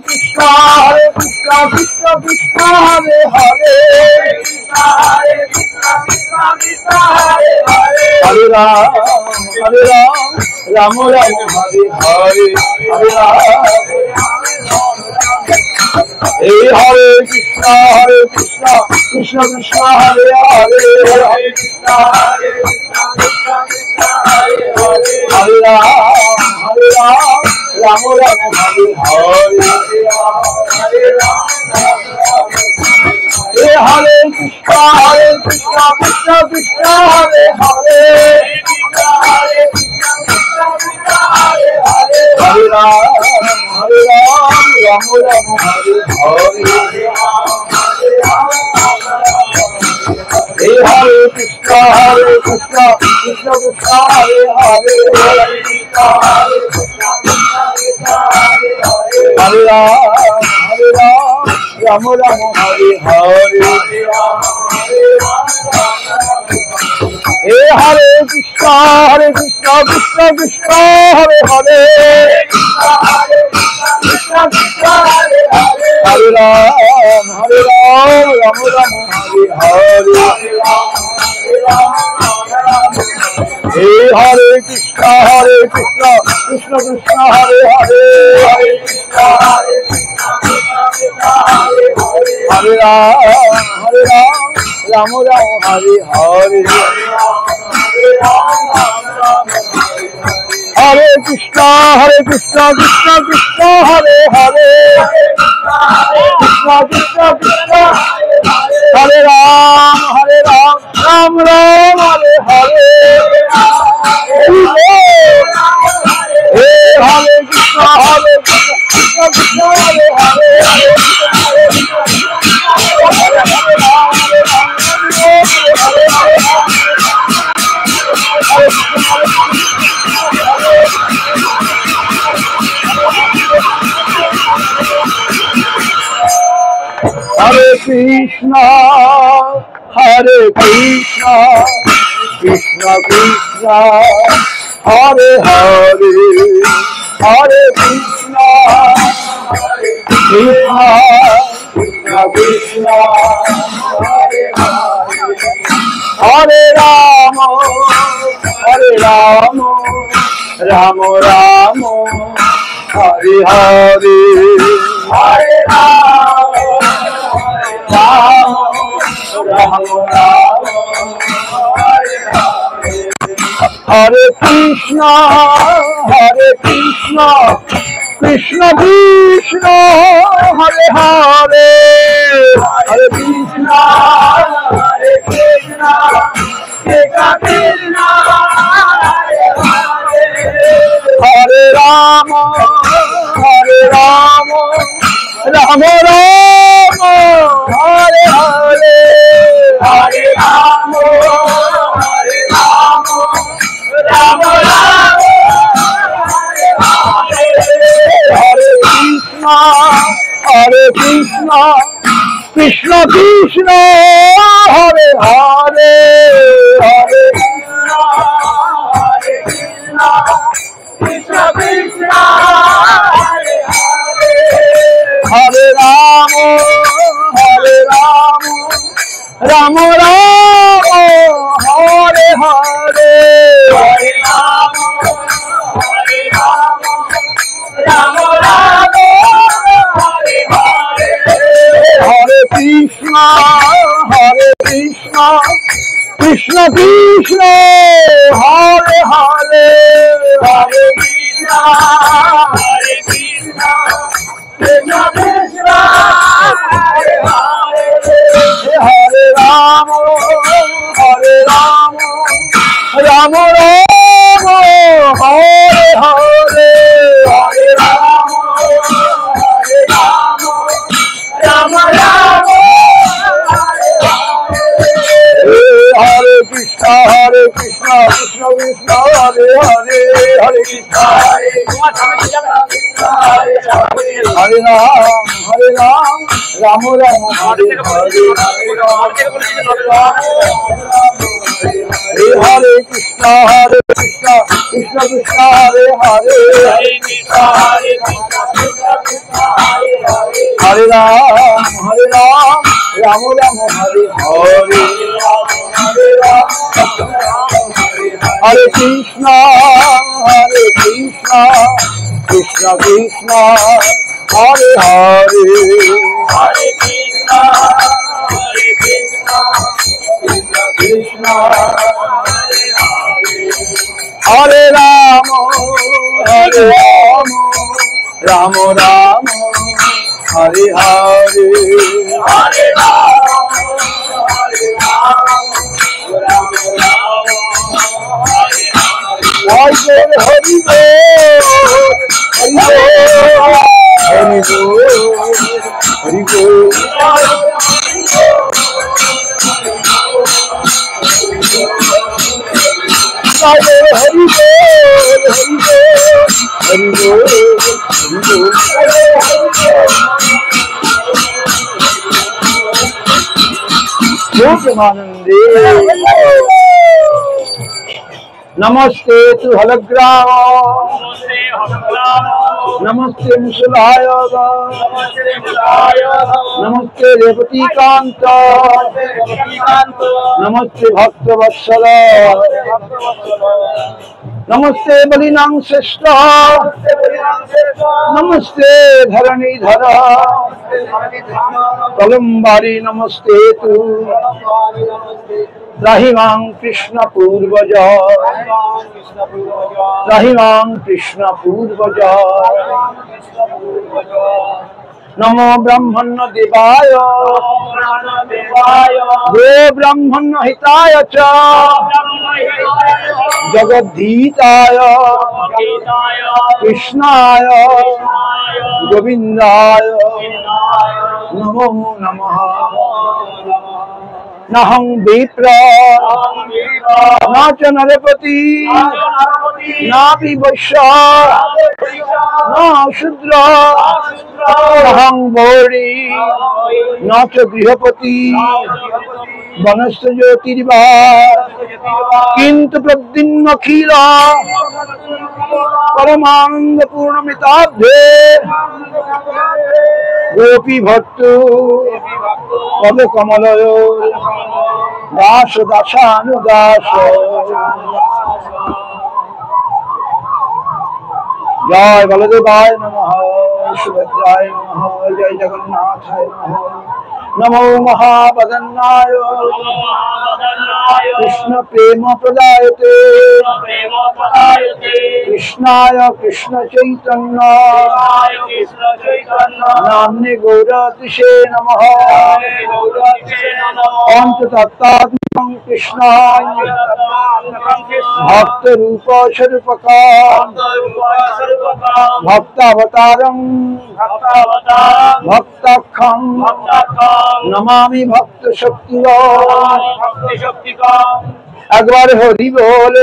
Krishna Hare Krishna Krishna Krishna Hare Hare Hare Krishna Krishna Krishna Hare Hare Hare Ram Ram Ram Hare Hare Hare Ram Hare Krishna Krishna Krishna Hare Hare Hare Krishna Krishna Krishna Hare Hare Hare Ram Ram Ram Hare Hare Hare Hare Krishna Krishna Krishna Hare Hare Hare Ram Ram Ram Hare Hare Hare Krishna Krishna Krishna Hare Hare Hare Ram Ram Hare Hare Hare Krishna Krishna Krishna Hare Hare Hare Ram Ram Ram Hare Hare Hare Krishna Krishna Krishna Hare Hare Hare Ram Ram Ram Hare Hare Hare Krishna Krishna Krishna Hare Hare Krishna Krishna Hare Ram Ram Ram Hare Hare Hare Krishna Krishna Hare Hare Hare Krishna Krishna Krishna Hare Hare Hare Krishna Krishna Krishna Hare Ram Ram Ram Hare Hare Hare Ram Ram Ram Hare Krishna Krishna Krishna Hare Hare Hare Krishna Krishna Krishna Hare Ram Ram Ram Hare Hare Hare Ram Ram Ram Hare Krishna Krishna Krishna Hare Hare Hare Krishna Krishna Krishna Hare Hare Hare Ram Ram Ram Hare Hare Hare Ram Ram Ram Hare Hare Hare Krishna Krishna Krishna Hare Hare Hare Krishna Krishna Krishna Hare Hare Hare Ram Ram Ram Hare Hare Hare Ram Ram Ram Hare Krishna Krishna Krishna Hare Hare Hare Krishna Hare Ram Ram Ram Hare Hare Hare Krishna Krishna Krishna Hare Hare Hare Krishna Krishna Hare हरे राम राम राम हरे हरे हरे राम हरे कृष्ण कृष्ण कृष्ण हरे हरे हरे कृष्ण कृष्ण कृष्ण हरे राम राम राम हरे हरे हरे राम राम राम हरे हरि हरि बोल प्रेमानंदे नमस्ते तु हलग्राम नमस्ते मुसलाय नमस्ते रेवतीकांत नमस्ते भक्तवत्सल नमस्ते बलिनां श्रेष्ठ नमस्ते धरणीधर कलम्बारी नमस्ते तु राहिमां कृष्ण पूर्वज राहिमां कृष्ण पूर्वज नमो ब्रह्मण्य देवाय गो ब्रह्मण्य हिताय च जगद्धीताय कृष्णाय गोविंदाय नमो नमः नहं विप्र न च नरपति नापि वैश्य न शूद्र अहं गौरी न च गृहपति वनस्थ ज्योतिर्वा किन्तु प्रद्युम्नखिल परमानंद पूर्णमिताब्धे गोपी भक्त पद कमलयो दास दासानुदास जय बलदेवाय नमः सुभद्राय नमः जय जगन्नाथाय नमः नमो महावदन्नाय कृष्ण प्रेम प्रदायते कृष्णाय कृष्ण चैतन्य नाम्ने गौरतिशे नमः पंचतत्त्वात्मकं कृष्ण भक्त रूप स्वरूपका भक्तावतारं भक्ताख्यं नमामि भक्त शक्ति एक बार हरि बोल